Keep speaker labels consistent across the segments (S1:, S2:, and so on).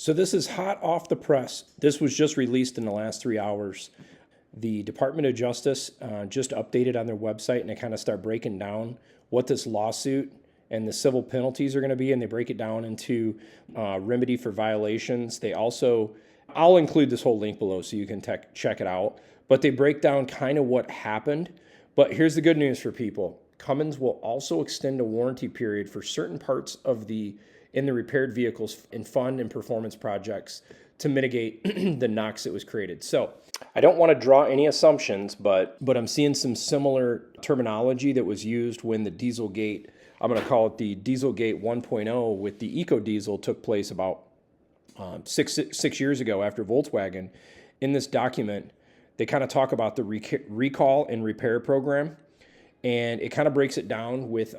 S1: So this is hot off the press. This was just released in the last 3 hours. The Department of Justice just updated on their website, and they kind of start breaking down what this lawsuit and the civil penalties are going to be, and they break it down into remedy for violations. They also, I'll include this whole link below so you can check it out, but they break down kind of what happened. But here's the good news for people. Cummins will also extend a warranty period for certain parts of in the repaired vehicles and fund and performance projects to mitigate the NOx that was created. So I don't want to draw any assumptions, but I'm seeing some similar terminology that was used when the Dieselgate, I'm going to call it the Dieselgate 1.0 with the EcoDiesel took place about six years ago after Volkswagen. In this document, they kind of talk about the recall and repair program, and it kind of breaks it down with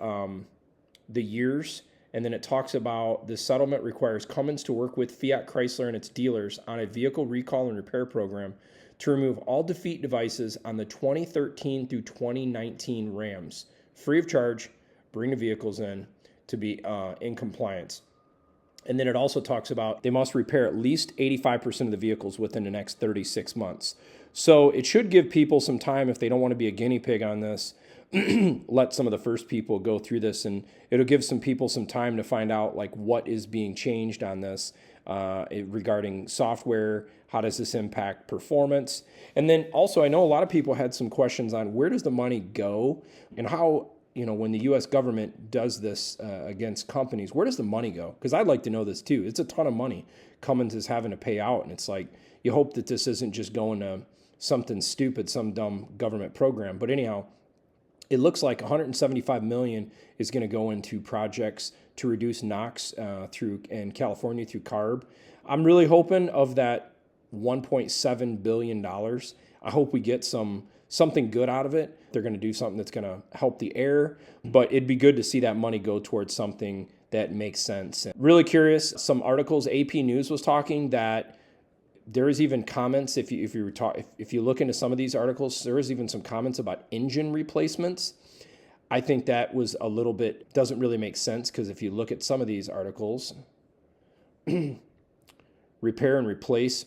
S1: the years. And then it talks about the settlement requires Cummins to work with Fiat Chrysler and its dealers on a vehicle recall and repair program to remove all defeat devices on the 2013 through 2019 Rams, free of charge, bring the vehicles in to be in compliance. And then it also talks about they must repair at least 85% of the vehicles within the next 36 months. So it should give people some time if they don't want to be a guinea pig on this. Let some of the first people go through this, and it'll give some people some time to find out like what is being changed on this regarding software. How does this impact performance? And then also, I know a lot of people had some questions on where does the money go and how, when the U.S. government does this against companies, where does the money go? Because I'd like to know this too. It's a ton of money Cummins is having to pay out, and it's like you hope that this isn't just going to something stupid, some dumb government program. But anyhow, it looks like $175 million is going to go into projects to reduce NOx in California through CARB. I'm really hoping of that $1.7 billion, I hope we get something good out of it. They're going to do something that's going to help the air, but it'd be good to see that money go towards something that makes sense. And really curious, some articles, AP News was talking that there is even comments, if you look into some of these articles, there is even some comments about engine replacements. I think that was a little bit, doesn't really make sense, because if you look at some of these articles, repair and replace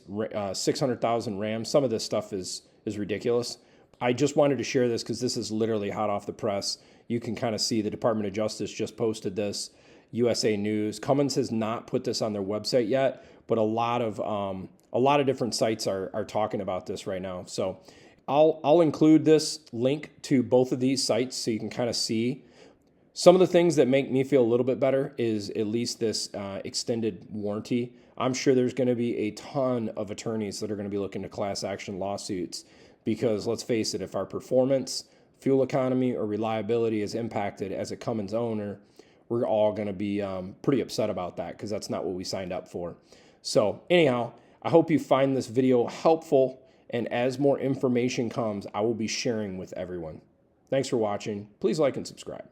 S1: 600,000 Rams, some of this stuff is ridiculous. I just wanted to share this because this is literally hot off the press. You can kind of see the Department of Justice just posted this, USA News. Cummins has not put this on their website yet, but a lot of different sites are talking about this right now. So I'll include this link to both of these sites so you can kind of see. Some of the things that make me feel a little bit better is at least this extended warranty. I'm sure there's going to be a ton of attorneys that are going to be looking to class action lawsuits because let's face it, if our performance, fuel economy, or reliability is impacted as a Cummins owner, we're all going to be pretty upset about that because that's not what we signed up for. So anyhow, I hope you find this video helpful, and as more information comes, I will be sharing with everyone. Thanks for watching. Please like and subscribe.